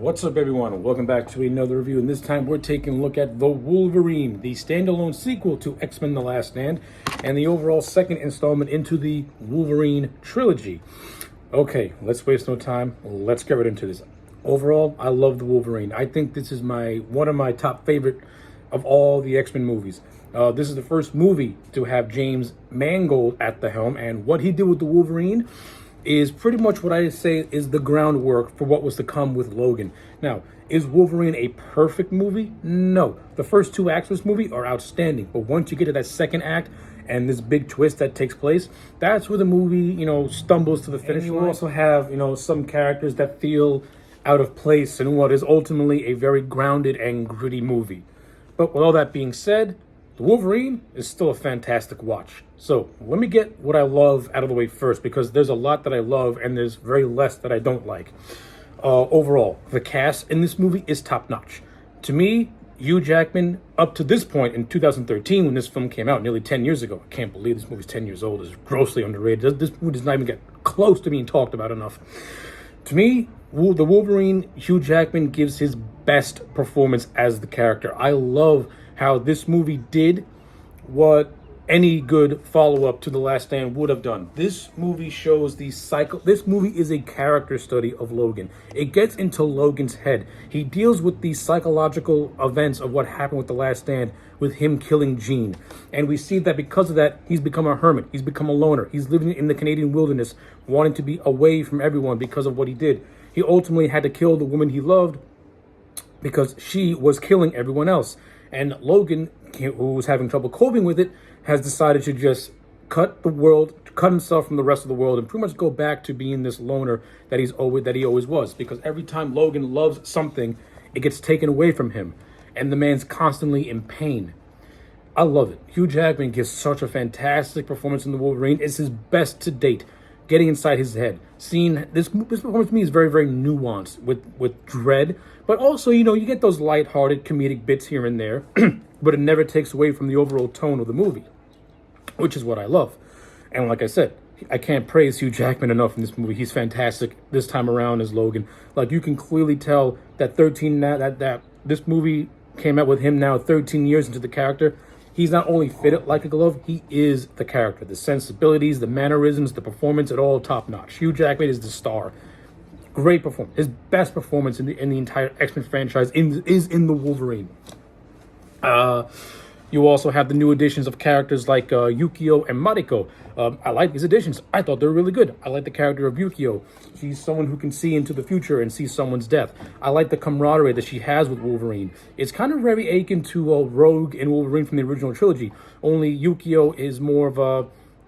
What's up, everyone? Welcome back to another review, and this time we're taking a look at The Wolverine, the standalone sequel to X-Men The Last Stand, and the overall second installment into the Wolverine trilogy. Okay, let's waste no time. Let's get right into this. Overall, I love The Wolverine. I think this is one of my top favorite of all the X-Men movies. This is the first movie to have James Mangold at the helm, and what he did with The Wolverine is pretty much what I say is the groundwork for what was to come with Logan. Now, is Wolverine a perfect movie? No. The first two acts of this movie are outstanding, but once you get to that second act and this big twist that takes place, that's where the movie, stumbles to the finish line. You also have, some characters that feel out of place in what is ultimately a very grounded and gritty movie. But with all that being said, The Wolverine is still a fantastic watch. So let me get what I love out of the way first, because there's a lot that I love and there's very less that I don't like. Overall, the cast in this movie is top-notch. To me, Hugh Jackman, up to this point in 2013, when this film came out nearly 10 years ago, I can't believe this movie's 10 years old, is grossly underrated. This movie does not even get close to being talked about enough. To me, the Wolverine, Hugh Jackman gives his best performance as the character. I love how this movie did what any good follow-up to The Last Stand would have done. This movie shows this movie is a character study of Logan. It gets into Logan's head. He deals with the psychological events of what happened with The Last Stand, with him killing Jean. And we see that because of that, he's become a hermit. He's become a loner. He's living in the Canadian wilderness, wanting to be away from everyone because of what he did. He ultimately had to kill the woman he loved because she was killing everyone else. And Logan, who was having trouble coping with it, has decided to just cut himself from the rest of the world and pretty much go back to being this loner that he always was. Because every time Logan loves something, it gets taken away from him. And the man's constantly in pain. I love it. Hugh Jackman gives such a fantastic performance in The Wolverine. It's his best to date. Getting inside his head. Seeing this performance to me is very, very nuanced with dread. But also, you get those lighthearted comedic bits here and there. But it never takes away from the overall tone of the movie, which is what I love. And like I said, I can't praise Hugh Jackman enough in this movie. He's fantastic this time around as Logan. Like, you can clearly tell that this movie came out with him now 13 years into the character. He's not only fitted like a glove, he is the character. The sensibilities, the mannerisms, the performance, it all top-notch. Hugh Jackman is the star. Great performance. His best performance in the entire X-Men franchise is in The Wolverine. You also have the new additions of characters like Yukio and Mariko. I like these additions. I thought they were really good. I like the character of Yukio. She's someone who can see into the future and see someone's death. I like the camaraderie that she has with Wolverine. It's kind of very akin to Rogue and Wolverine from the original trilogy. Only Yukio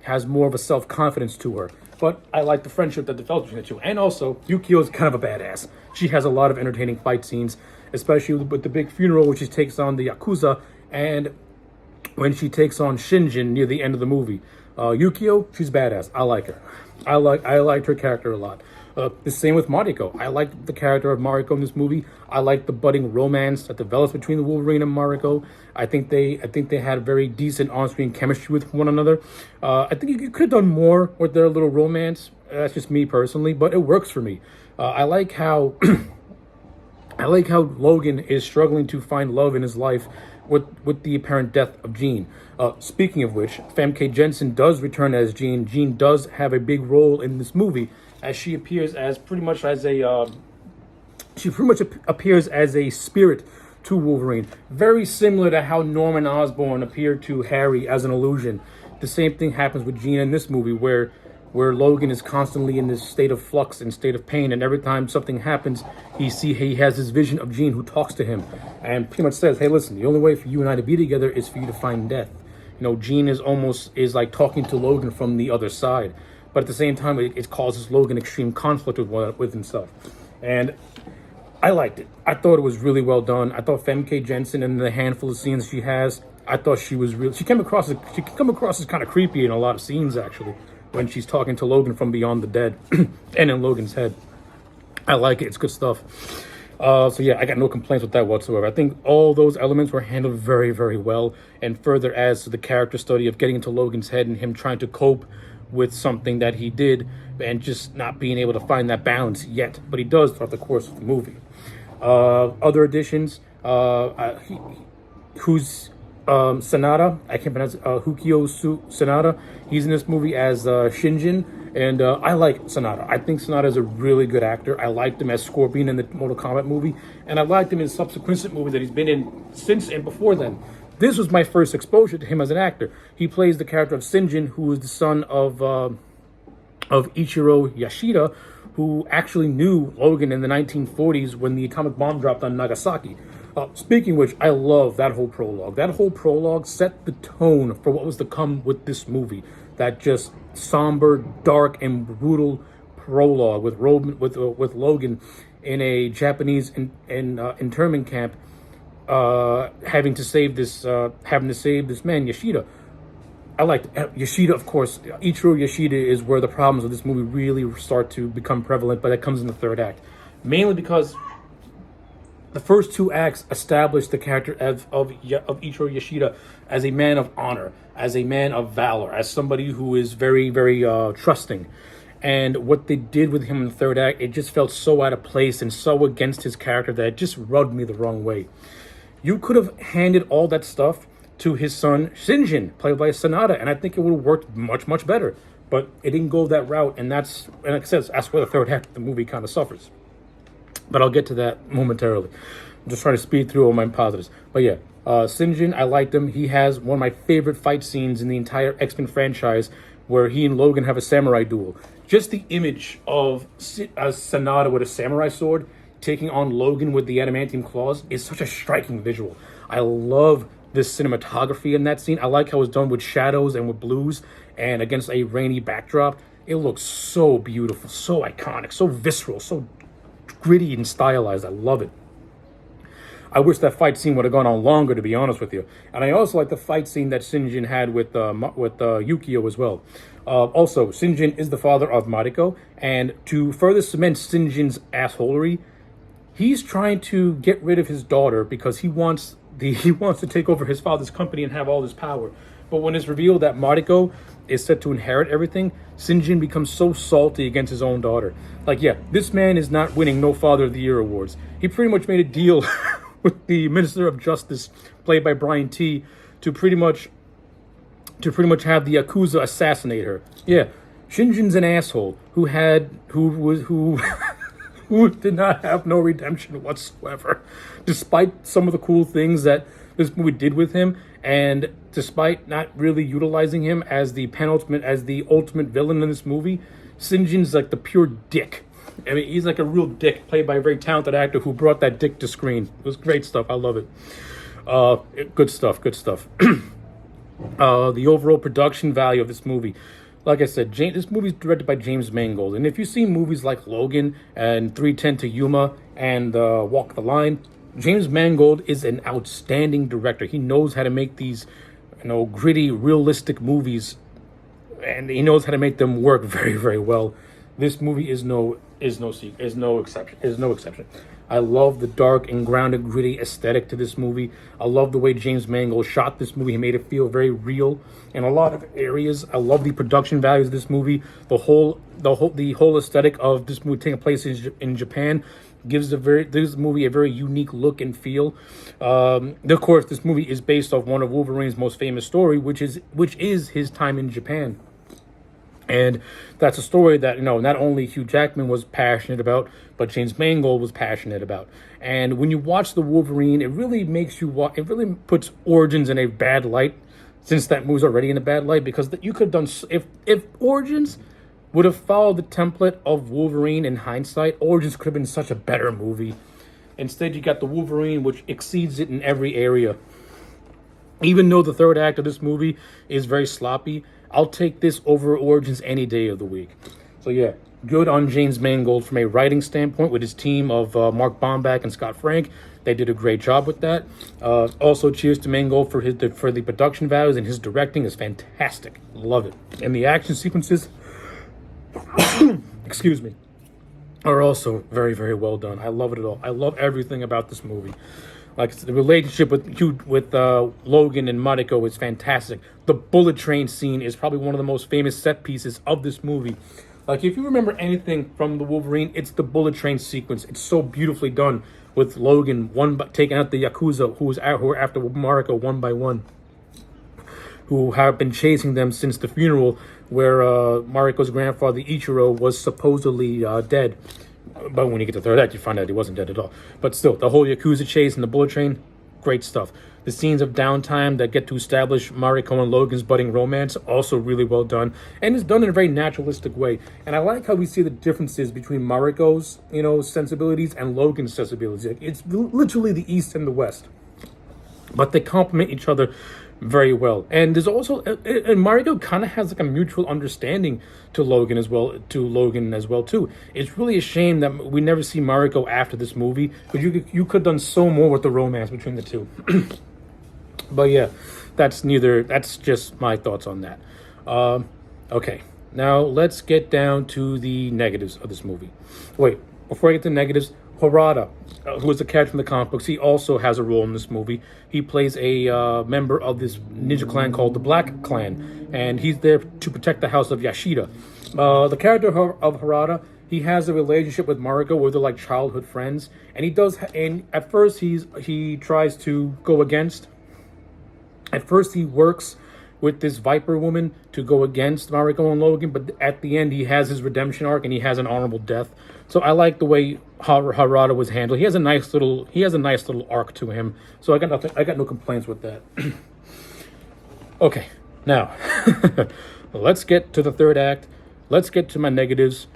has more of a self-confidence to her. But I like the friendship that develops between the two. And also, Yukio is kind of a badass. She has a lot of entertaining fight scenes, especially with the big funeral where she takes on the Yakuza, and when she takes on Shinjin near the end of the movie. Yukio, she's badass. I like her. I liked her character a lot. The same with Mariko. I liked the character of Mariko in this movie. I like the budding romance that develops between the Wolverine and Mariko. I think they had very decent on-screen chemistry with one another. I think you could have done more with their little romance. That's just me personally, but it works for me. I like how Logan is struggling to find love in his life with the apparent death of Jean. Speaking of which, Famke Janssen does return as Jean. Jean does have a big role in this movie, as she appears as appears as a spirit to Wolverine, very similar to how Norman Osborn appeared to Harry as an illusion. The same thing happens with Jean in this movie, where Logan is constantly in this state of flux and state of pain, and every time something happens, he has this vision of Jean who talks to him and pretty much says, "Hey, listen, the only way for you and I to be together is for you to find death." Jean is like talking to Logan from the other side, but at the same time, it causes Logan extreme conflict with himself. And I liked it. I thought it was really well done. I thought Famke Janssen, in the handful of scenes she has, I thought she was real. She came across as kind of creepy in a lot of scenes, actually, when she's talking to Logan from beyond the dead and in Logan's head. I like it. It's good stuff. So yeah, I got no complaints with that whatsoever. I think all those elements were handled very, very well, and further adds to the character study of getting into Logan's head and him trying to cope with something that he did and just not being able to find that balance yet. But he does throughout the course of the movie. Other additions, who's Sanada, I can't pronounce it, Sanada. He's in this movie as Shinjin, and I like Sanada. I think Sanada is a really good actor. I liked him as Scorpion in the Mortal Kombat movie, and I liked him in subsequent movies that he's been in since and before then. This was my first exposure to him as an actor. He plays the character of Shinjin, who is the son of Ichiro Yashida, who actually knew Logan in the 1940s when the atomic bomb dropped on Nagasaki. Speaking of which, I love that whole prologue. That whole prologue set the tone for what was to come with this movie. That just somber, dark, and brutal prologue with Logan in a Japanese internment camp, having to save this man Yashida. I liked Yashida, of course. Ichiro Yashida is where the problems of this movie really start to become prevalent, but that comes in the third act. Mainly because the first two acts establish the character of Ichiro Yashida as a man of honor, as a man of valor, as somebody who is very, very trusting. And what they did with him in the third act, it just felt so out of place and so against his character that it just rubbed me the wrong way. You could have handed all that stuff to his son Shinjin, played by Sanada, and I think it would have worked much, much better. But it didn't go that route, and like I said, that's where the third act of the movie kind of suffers. But I'll get to that momentarily. I'm just trying to speed through all my positives. But yeah, Shinjin, I liked him. He has one of my favorite fight scenes in the entire X-Men franchise, where he and Logan have a samurai duel. Just the image of Sanada with a samurai sword taking on Logan with the adamantium claws is such a striking visual. I love this cinematography in that scene. I like how it's done with shadows and with blues and against a rainy backdrop. It looks so beautiful, so iconic, so visceral, so gritty and stylized. I love it. I wish that fight scene would have gone on longer, to be honest with you. And I also like the fight scene that Shinjin had with Yukio as well. Also, Shinjin is the father of Mariko, and to further cement Shinjin's assholery, he's trying to get rid of his daughter because he wants to take over his father's company and have all this power. But when it's revealed that Mariko is set to inherit everything, Shinjin becomes so salty against his own daughter. Like, yeah, this man is not winning no Father of the Year awards. He pretty much made a deal with the Minister of Justice, played by Brian T, to pretty much have the Yakuza assassinate her. Yeah, Shinjin's an asshole who did not have no redemption whatsoever, despite some of the cool things that this movie did with him, and despite not really utilizing him as the ultimate villain in this movie. Shinjin's like the pure dick. I mean, he's like a real dick, played by a very talented actor who brought that dick to screen. It was great stuff. I love it. Good stuff. The overall production value of this movie. Like I said, this movie is directed by James Mangold. And if you've seen movies like Logan and 3:10 to Yuma and Walk the Line, James Mangold is an outstanding director. He knows how to make these, gritty, realistic movies, and he knows how to make them work very, very well. This movie is no exception. I love the dark and grounded, gritty aesthetic to this movie. I love the way James Mangold shot this movie. He made it feel very real in a lot of areas. I love the production values of this movie. The whole aesthetic of this movie taking place in Japan gives this movie a very unique look and feel. Of course, this movie is based off one of Wolverine's most famous story, which is his time in Japan. And that's a story that, not only Hugh Jackman was passionate about, but James Mangold was passionate about. And when you watch the Wolverine, it really it really puts Origins in a bad light, since that movie's already in a bad light, because you could have done, if Origins would have followed the template of Wolverine in hindsight, Origins could have been such a better movie. Instead, you got the Wolverine, which exceeds it in every area. Even though the third act of this movie is very sloppy, I'll take this over Origins any day of the week. So yeah, good on James Mangold from a writing standpoint with his team of Mark Bomback and Scott Frank. They did a great job with that. Also, cheers to Mangold for the production values, and his directing is fantastic. Love it. And the action sequences, excuse me, are also very, very well done. I love it all. I love everything about this movie. Like, the relationship with Logan and Mariko is fantastic. The bullet train scene is probably one of the most famous set pieces of this movie. Like, if you remember anything from the Wolverine, it's the bullet train sequence. It's so beautifully done with Logan taking out the Yakuza who were after Mariko one by one, who have been chasing them since the funeral where Mariko's grandfather Ichiro was supposedly dead. But when you get to the third act, you find out he wasn't dead at all. But still, the whole Yakuza chase and the bullet train, great stuff. The scenes of downtime that get to establish Mariko and Logan's budding romance, also really well done. And it's done in a very naturalistic way. And I like how we see the differences between Mariko's, sensibilities and Logan's sensibilities. It's literally the East and the West. But they complement each other very well. And there's also, and Mariko kind of has like a mutual understanding to Logan as well too. It's really a shame that we never see Mariko after this movie, but you could have done so more with the romance between the two. But yeah, that's just my thoughts on that. Okay, now let's get down to the negatives of this movie. Wait, before I get to negatives, Harada, who is the character from the comic books, he also has a role in this movie. He plays a member of this ninja clan called the Black Clan, and he's there to protect the house of Yashida. The character of Harada, he has a relationship with Mariko where they're like childhood friends, and at first he tries to go against. At first he works with this Viper woman to go against Mariko and Logan, but at the end he has his redemption arc and he has an honorable death. So I like the way Harada was handled. He has a nice little arc to him. So I got no complaints with that. Okay, now let's get to the third act. Let's get to my negatives.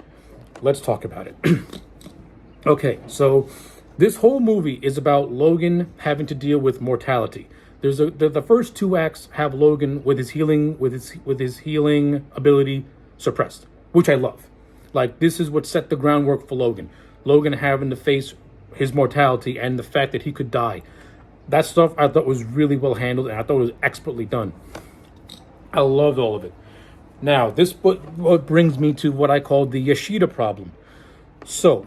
Let's talk about it. Okay, so this whole movie is about Logan having to deal with mortality. The first two acts have Logan with his healing ability suppressed, which I love. Like, this is what set the groundwork for Logan. Logan having to face his mortality and the fact that he could die. That stuff I thought was really well handled, and I thought it was expertly done. I loved all of it. Now, this what brings me to what I call the Yashida problem. So,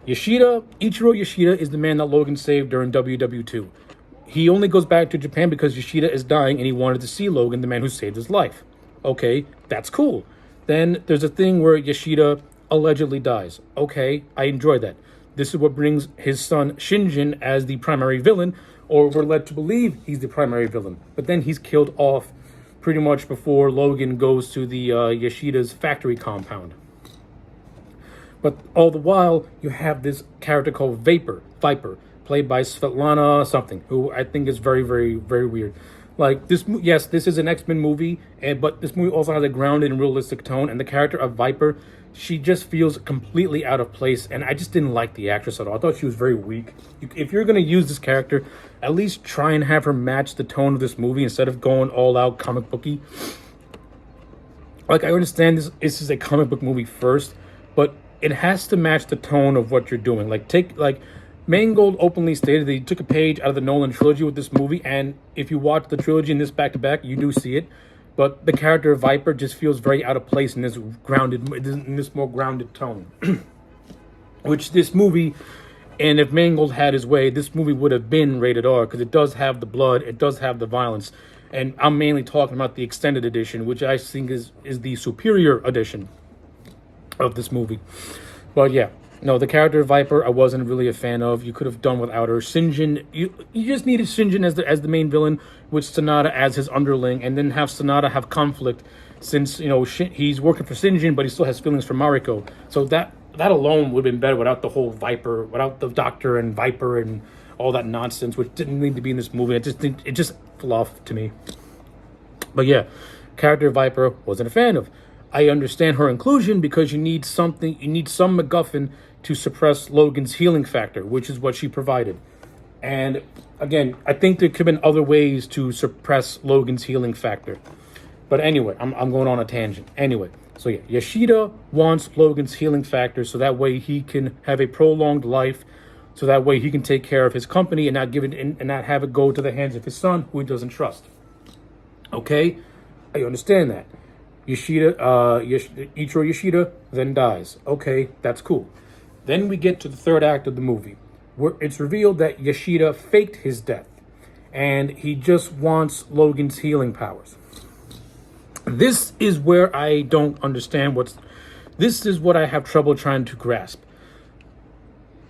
Ichiro Yashida is the man that Logan saved during WW2. He only goes back to Japan because Yashida is dying and he wanted to see Logan, the man who saved his life. Okay, that's cool. Then there's a thing where Yashida allegedly dies. Okay, I enjoy that. This is what brings his son Shinjin as the primary villain, or we're led to believe he's the primary villain. But then he's killed off pretty much before Logan goes to the Yashida's factory compound. But all the while, you have this character called Viper, played by Svetlana something, who I think is very, very, very weird. Like, this is an X-Men movie, but this movie also has a grounded and realistic tone, and the character of Viper, she just feels completely out of place, and I just didn't like the actress at all. I thought she was very weak. If you're going to use this character, at least try and have her match the tone of this movie instead of going all-out comic booky. Like, I understand this is a comic book movie first, but it has to match the tone of what you're doing. Mangold openly stated that he took a page out of the Nolan trilogy with this movie, and if you watch the trilogy in this back-to-back, you do see it. But the character of Viper just feels very out of place in this more grounded tone. Which this movie, and if Mangold had his way, this movie would have been rated R, because it does have the blood, it does have the violence. And I'm mainly talking about the extended edition, which I think is the superior edition of this movie. But yeah. No, the character of Viper, I wasn't really a fan of. You could have done without her. Shinjin, you just needed Shinjin as the main villain, with Sonata as his underling, and then have Sonata have conflict, since he's working for Shinjin, but he still has feelings for Mariko. So that alone would have been better without the whole Viper, without the Doctor and Viper and all that nonsense, which didn't need to be in this movie. It just fluff to me. But yeah, character of Viper, wasn't a fan of. I understand her inclusion because you need some MacGuffin to suppress Logan's healing factor, which is what she provided. And again, I think there could have been other ways to suppress Logan's healing factor. But anyway, I'm going on a tangent. Anyway, so yeah, Yashida wants Logan's healing factor so that way he can have a prolonged life, so that way he can take care of his company and not have it go to the hands of his son, who he doesn't trust. Okay, I understand that. Ichiro Yashida then dies. Okay, that's cool. Then we get to the third act of the movie, where it's revealed that Yashida faked his death, and he just wants Logan's healing powers. This is where I don't understand this is what I have trouble trying to grasp.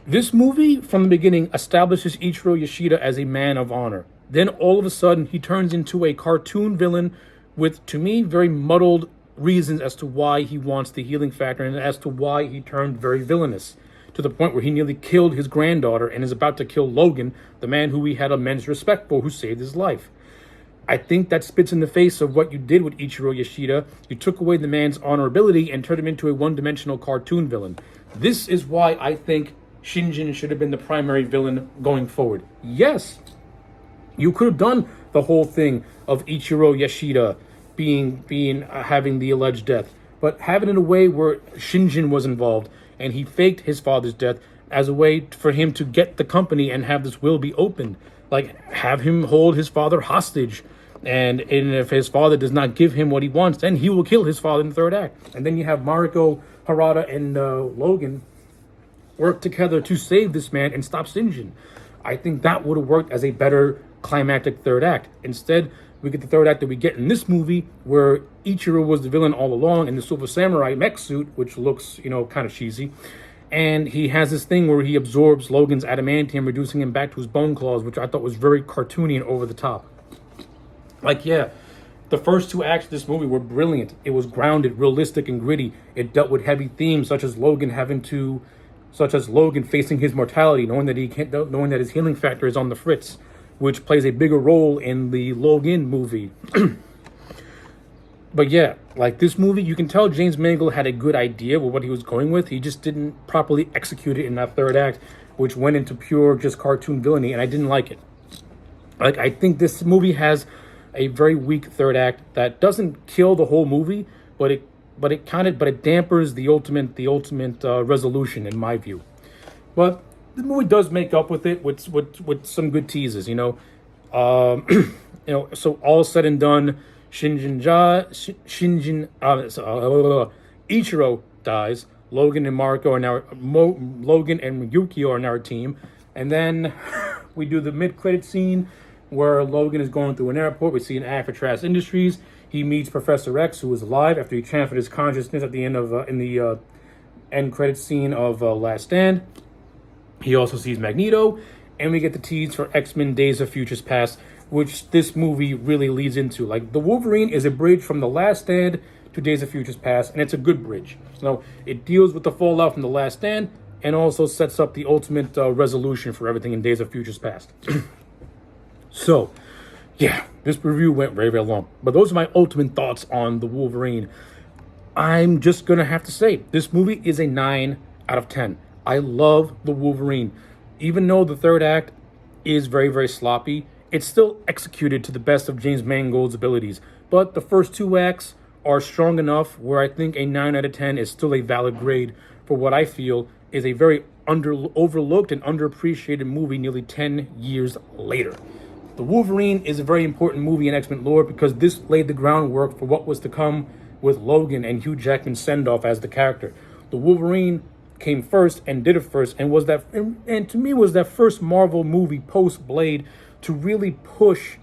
This movie, from the beginning, establishes Ichiro Yashida as a man of honor. Then, all of a sudden, he turns into a cartoon villain with, to me, very muddled reasons as to why he wants the healing factor and as to why he turned very villainous, to the point where he nearly killed his granddaughter and is about to kill Logan, the man who he had immense respect for, who saved his life. I think that spits in the face of what you did with Ichiro Yashida. You took away the man's honorability and turned him into a one-dimensional cartoon villain. This is why I think Shinjin should have been the primary villain going forward. Yes, you could have done the whole thing of Ichiro Yashida having the alleged death, but have it in a way where Shinjin was involved and he faked his father's death as a way for him to get the company and have this will be opened. Like, have him hold his father hostage, and if his father does not give him what he wants, then he will kill his father in the third act. And then you have Mariko, Harada, and Logan work together to save this man and stop Shinjin. I think that would have worked as a better climactic third act. Instead, we get the third act that we get in this movie, where Ichiro was the villain all along in the Silver Samurai mech suit, which looks, kind of cheesy. And he has this thing where he absorbs Logan's adamantium, reducing him back to his bone claws, which I thought was very cartoony and over the top. The first two acts of this movie were brilliant. It was grounded, realistic, and gritty. It dealt with heavy themes such as Logan facing his mortality, knowing that his healing factor is on the fritz, which plays a bigger role in the Logan movie. But yeah, this movie, you can tell James Mangold had a good idea with what he was going with. He just didn't properly execute it in that third act, which went into pure just cartoon villainy, and I didn't like it. I think this movie has a very weak third act that doesn't kill the whole movie, but it dampers the ultimate resolution, in my view. But the movie does make up with it with some good teases, So all said and done, Ichiro dies. Logan and Logan and Yukio are in our team, and then we do the mid-credit scene where Logan is going through an airport. We see an ad for Trash Industries. He meets Professor X, who is alive after he transferred his consciousness at the end of in the end credit scene of Last Stand. He also sees Magneto, and we get the tease for X-Men Days of Futures Past, which this movie really leads into. The Wolverine is a bridge from The Last Stand to Days of Futures Past, and it's a good bridge. It deals with the fallout from The Last Stand and also sets up the ultimate resolution for everything in Days of Futures Past. So, yeah, this review went very, very long. But those are my ultimate thoughts on The Wolverine. I'm just going to have to say, this movie is a 9 out of 10. I love The Wolverine. Even though the third act is very, very sloppy, it's still executed to the best of James Mangold's abilities. But the first two acts are strong enough where I think a 9 out of 10 is still a valid grade for what I feel is a very overlooked and underappreciated movie nearly 10 years later. The Wolverine is a very important movie in X-Men lore because this laid the groundwork for what was to come with Logan and Hugh Jackman's send-off as the character. The Wolverine came first and did it first, and to me was that first Marvel movie post-Blade to really push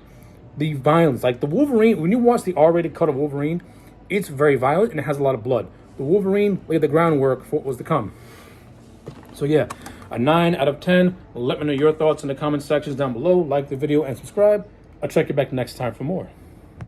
the violence. The Wolverine, when you watch the R-rated cut of Wolverine, it's very violent and it has a lot of blood. The Wolverine laid the groundwork for what was to come. So yeah, a 9 out of 10. Let me know your thoughts in the comment sections down below. Like the video and subscribe. I'll check you back next time for more.